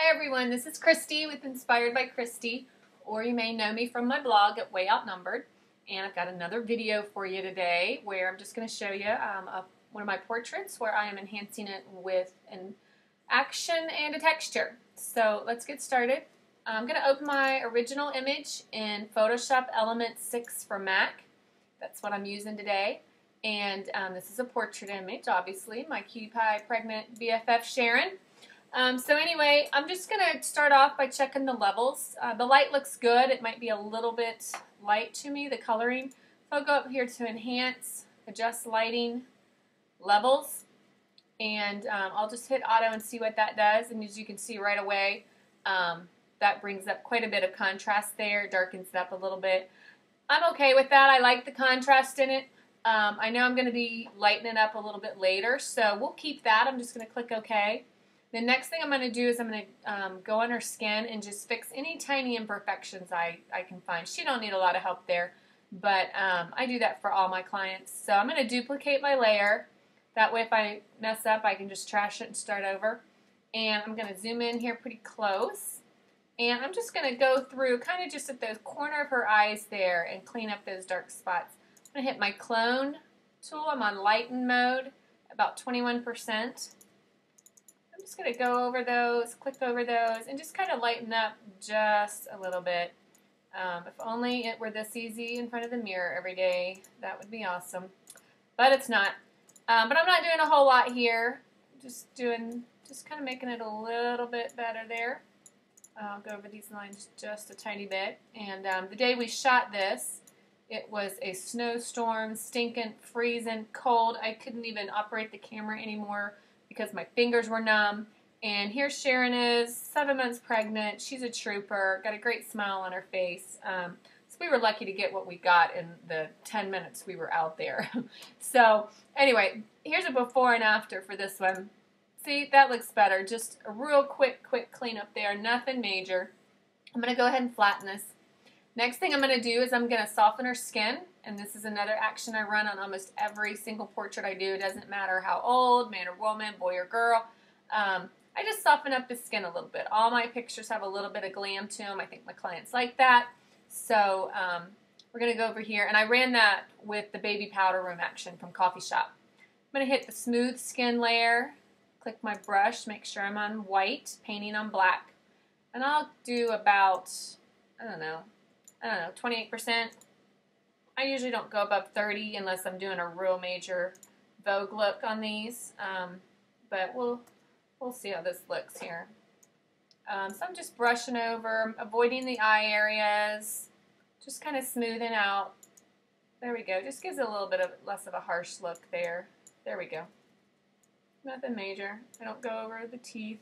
Hi everyone, this is Christy with Inspired by Christy, or you may know me from my blog at Way Outnumbered. And I've got another video for you today where I'm just going to show you one of my portraits where I am enhancing it with an action and a texture. So let's get started. I'm going to open my original image in Photoshop Element 6 for Mac. That's what I'm using today. And this is a portrait image, obviously, my cutie pie pregnant BFF Sharon. So anyway, I'm just going to start off by checking the levels. The light looks good. It might be a little bit light to me, the coloring. So I'll go up here to Enhance, Adjust Lighting, Levels, and I'll just hit Auto and see what that does. And as you can see right away, that brings up quite a bit of contrast there, darkens it up a little bit. I'm okay with that. I like the contrast in it. I know I'm going to be lightening it up a little bit later, so we'll keep that. I'm just going to click OK. The next thing I'm going to do is I'm going to go on her skin and just fix any tiny imperfections I can find. She don't need a lot of help there, but I do that for all my clients. So I'm going to duplicate my layer. That way if I mess up, I can just trash it and start over. And I'm going to zoom in here pretty close. And I'm just going to go through kind of just at the corner of her eyes there and clean up those dark spots. I'm going to hit my clone tool. I'm on lighten mode, about 21%. I'm just going to go over those, click over those, and just kind of lighten up just a little bit. If only it were this easy in front of the mirror every day, that would be awesome. But it's not. But I'm not doing a whole lot here. Just kind of making it a little bit better there. I'll go over these lines just a tiny bit. And the day we shot this, it was a snowstorm, stinking, freezing, cold. I couldn't even operate the camera anymore because my fingers were numb. And here Sharon is, 7 months pregnant. She's a trooper, got a great smile on her face. So we were lucky to get what we got in the 10 minutes we were out there. So anyway, here's a before and after for this one. See, that looks better. Just a real quick cleanup there. Nothing major. I'm going to go ahead and flatten this. Next thing I'm going to do is I'm going to soften her skin. And this is another action I run on almost every single portrait I do. It doesn't matter how old, man or woman, boy or girl. I just soften up the skin a little bit. All my pictures have a little bit of glam to them. I think my clients like that. So we're going to go over here. And I ran that with the Baby Powder Room action from Coffee Shop. I'm going to hit the smooth skin layer. Click my brush, make sure I'm on white, painting on black. And I'll do about, I don't know, 28%. I usually don't go above 30 unless I'm doing a real major Vogue look on these. But we'll see how this looks here. So I'm just brushing over, avoiding the eye areas, just kind of smoothing out. There we go. Just gives it a little bit of less of a harsh look there. There we go. Nothing major. I don't go over the teeth.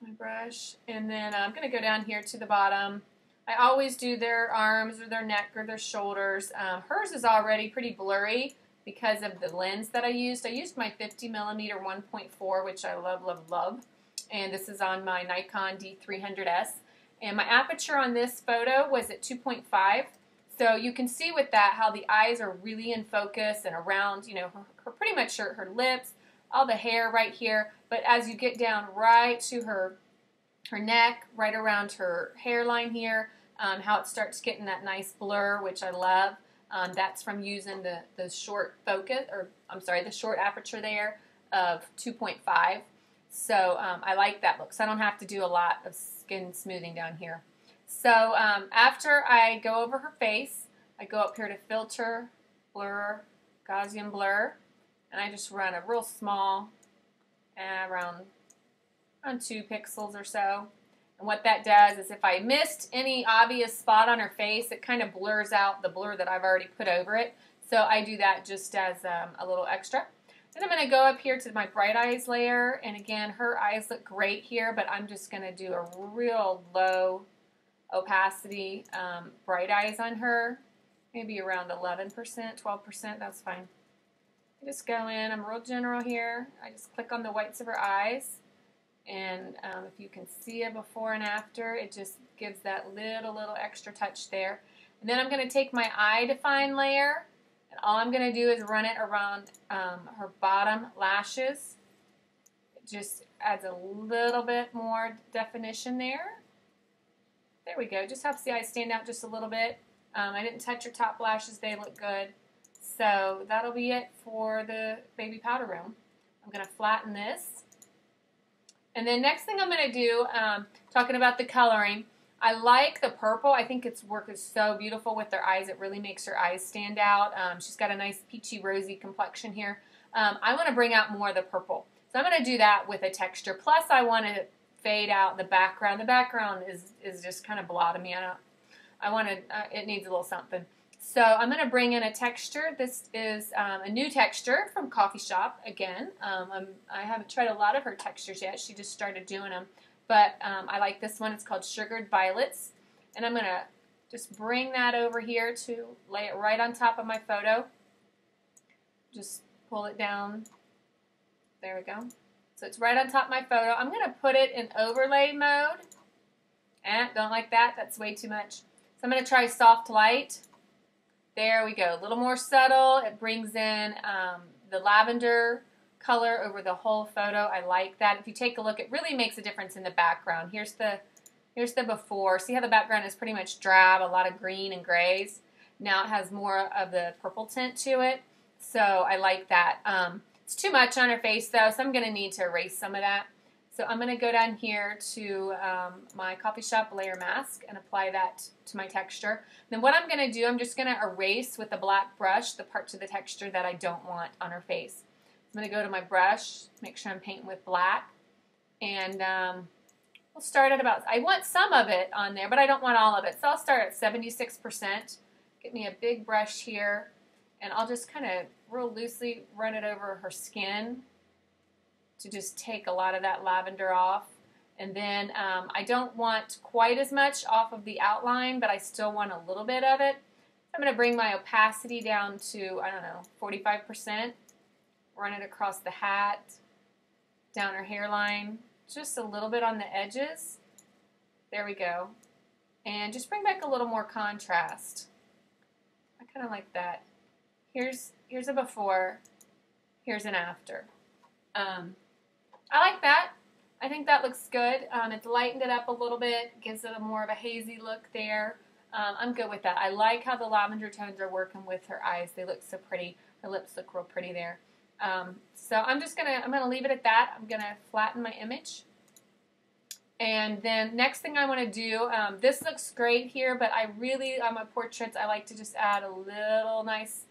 My brush. And then I'm going to go down here to the bottom. I always do their arms or their neck or their shoulders. Hers is already pretty blurry because of the lens that I used. I used my 50mm 1.4, which I love, love, love. And this is on my Nikon D300S. And my aperture on this photo was at 2.5. So you can see with that how the eyes are really in focus and around, you know, her pretty much her lips, all the hair right here. But as you get down right to her neck, right around her hairline here, how it starts getting that nice blur, which I love. That's from using the short focus, or I'm sorry, the short aperture there of 2.5. So I like that look. So I don't have to do a lot of skin smoothing down here. So after I go over her face, I go up here to Filter, Blur, Gaussian Blur, and I just run a real small, around 2 pixels or so. And what that does is if I missed any obvious spot on her face, it kind of blurs out the blur that I've already put over it. So I do that just as a little extra. Then I'm going to go up here to my Bright Eyes layer, and again, her eyes look great here, but I'm just going to do a real low opacity Bright Eyes on her, maybe around 11%, 12%, that's fine. I just go in, I'm real general here. I just click on the whites of her eyes, and if you can see a before and after, it just gives that little extra touch there. And then I'm going to take my eye define layer, and all I'm going to do is run it around her bottom lashes. Just adds a little bit more definition there. There we go. Just helps the eyes stand out just a little bit. I didn't touch her top lashes. They look good. So that'll be it for the baby powder room. I'm going to flatten this. And then next thing I'm going to do, talking about the coloring, I like the purple. I think its work is so beautiful with their eyes. It really makes her eyes stand out. She's got a nice peachy rosy complexion here. I want to bring out more of the purple. So I'm going to do that with a texture. Plus I want to fade out the background. The background is just kind of blah to me. It needs a little something. So I'm going to bring in a texture. This is a new texture from Coffee Shop again. I haven't tried a lot of her textures yet. She just started doing them. But I like this one. It's called Sugared Violets. And I'm going to just bring that over here to lay it right on top of my photo. Just pull it down. There we go. So it's right on top of my photo. I'm going to put it in overlay mode. Don't like that. That's way too much. So I'm going to try soft light. There we go. A little more subtle. It brings in the lavender color over the whole photo. I like that. If you take a look, it really makes a difference in the background. Here's the before. See how the background is pretty much drab, a lot of green and grays. Now it has more of the purple tint to it. So I like that. It's too much on her face though, so I'm going to need to erase some of that. So I'm going to go down here to my Coffee Shop layer mask and apply that to my texture. Then what I'm going to do, I'm just going to erase with a black brush the parts of the texture that I don't want on her face. I'm going to go to my brush, make sure I'm painting with black, and we'll start at about, I want some of it on there, but I don't want all of it. So I'll start at 76%. Get me a big brush here, and I'll just kind of real loosely run it over her skin to just take a lot of that lavender off. And then I don't want quite as much off of the outline, but I still want a little bit of it. I'm going to bring my opacity down to, I don't know, 45%. Run it across the hat, down her hairline, just a little bit on the edges. There we go. And just bring back a little more contrast. I kind of like that. Here's a before, here's an after. I like that. I think that looks good. It's lightened it up a little bit, gives it a more of a hazy look there. I'm good with that. I like how the lavender tones are working with her eyes. They look so pretty. Her lips look real pretty there. So I'm gonna leave it at that. I'm gonna flatten my image. And then next thing I want to do, this looks great here, but I really, on my portraits, I like to just add a little nice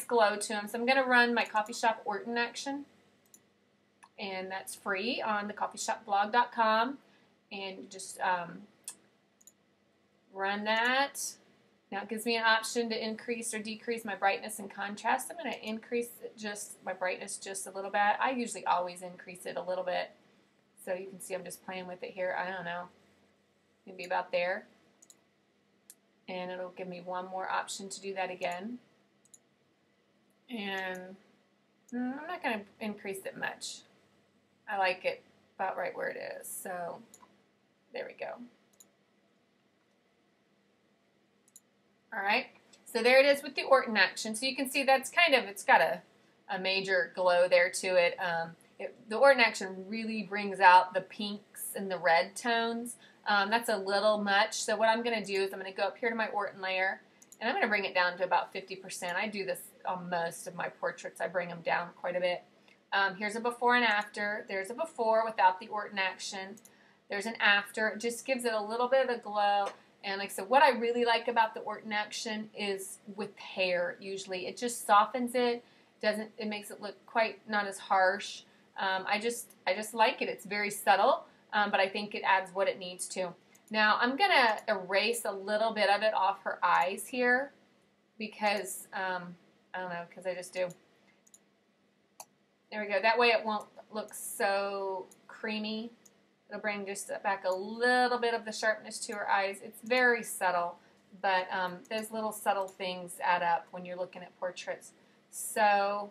glow to them. So I'm gonna run my Coffee Shop Orton action. And that's free on the coffeeshopblog.com, and just run that. Now it gives me an option to increase or decrease my brightness and contrast. I'm going to increase my brightness just a little bit. I usually always increase it a little bit, so you can see I'm just playing with it here. I don't know, maybe about there, and it'll give me one more option to do that again. And I'm not going to increase it much. I like it about right where it is. So there we go. All right. So there it is with the Orton action. So you can see that's it's got a major glow there to it. The Orton action really brings out the pinks and the red tones. That's a little much. So what I'm going to do is I'm going to go up here to my Orton layer, and I'm going to bring it down to about 50%. I do this on most of my portraits. I bring them down quite a bit. Here's a before and after. There's a before without the Orton action. There's an after. It just gives it a little bit of a glow. And like I said, what I really like about the Orton action is with hair, usually. It just softens it. It makes it look quite not as harsh. I just like it. It's very subtle, but I think it adds what it needs to. Now, I'm going to erase a little bit of it off her eyes here because, I don't know, because I just do. There we go. That way it won't look so creamy. It'll bring just back a little bit of the sharpness to her eyes. It's very subtle, but those little subtle things add up when you're looking at portraits. So,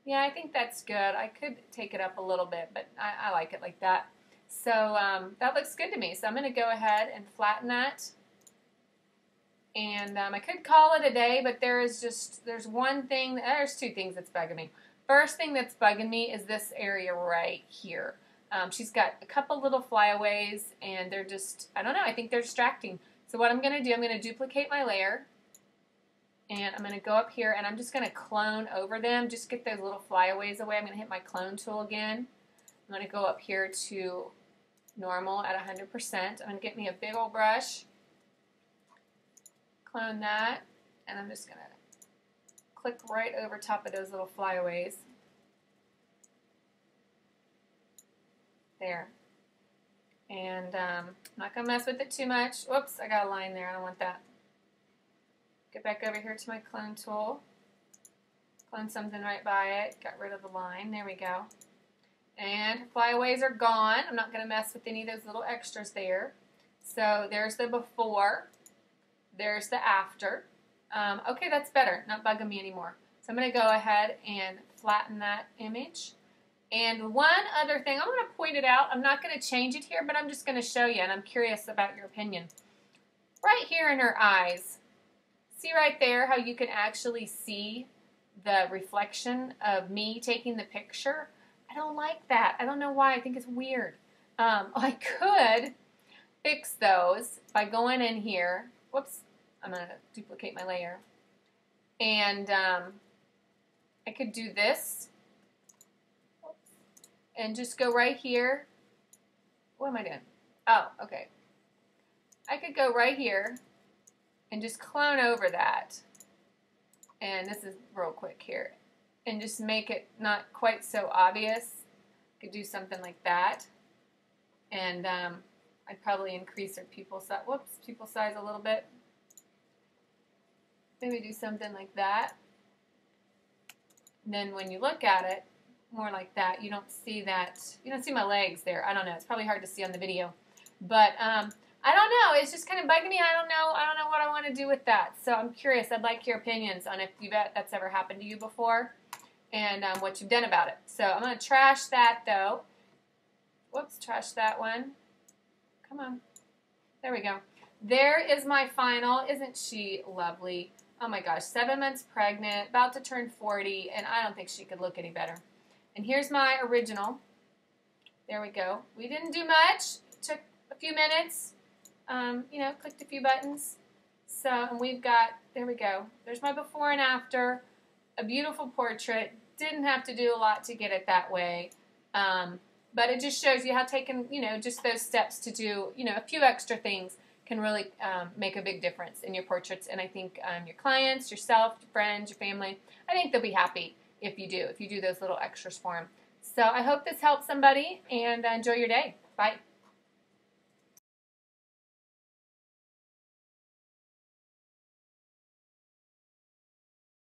yeah, I think that's good. I could take it up a little bit, but I like it like that. So that looks good to me. So I'm going to go ahead and flatten that. And I could call it a day, but there's two things that's bugging me. First thing that's bugging me is this area right here. She's got a couple little flyaways, and they're just, I don't know, I think they're distracting. So what I'm going to do, I'm going to duplicate my layer, and I'm going to go up here, and I'm just going to clone over them, just get those little flyaways away. I'm going to hit my clone tool again. I'm going to go up here to normal at 100%. I'm going to get me a big old brush, clone that, and I'm just going to click right over top of those little flyaways. There. And I'm not going to mess with it too much. Whoops, I got a line there. I don't want that. Get back over here to my clone tool. Clone something right by it. Got rid of the line. There we go. And flyaways are gone. I'm not going to mess with any of those little extras there. So there's the before. There's the after. Okay, that's better. Not bugging me anymore. So I'm going to go ahead and flatten that image. And one other thing, I'm going to point it out. I'm not going to change it here, but I'm just going to show you, and I'm curious about your opinion. Right here in her eyes, see right there how you can actually see the reflection of me taking the picture? I don't like that. I don't know why. I think it's weird. I could fix those by going in here. Whoops. I'm going to duplicate my layer. And I could do this. And just go right here. What am I doing? Oh, okay. I could go right here and just clone over that. And this is real quick here. And just make it not quite so obvious. Could do something like that. And I'd probably increase our pupil size a little bit. Maybe do something like that. And then when you look at it, more like that, you don't see that, you don't see my legs there. I don't know. It's probably hard to see on the video. But I don't know. It's just kind of bugging me. I don't know what I want to do with that. So I'm curious. I'd like your opinions on if that's ever happened to you before and what you've done about it. So I'm going to trash that, though. Whoops, trash that one. Come on. There we go. There is my final. Isn't she lovely? Oh, my gosh. 7 months pregnant, about to turn 40, and I don't think she could look any better. And here's my original. There we go. We didn't do much. It took a few minutes. You know, clicked a few buttons. So, and we've got, there we go. There's my before and after. A beautiful portrait. Didn't have to do a lot to get it that way. But it just shows you how taking, you know, just those steps to do, you know, a few extra things can really make a big difference in your portraits. And I think your clients, yourself, your friends, your family, I think they'll be happy if you do those little extras for them. So I hope this helps somebody, and enjoy your day. Bye.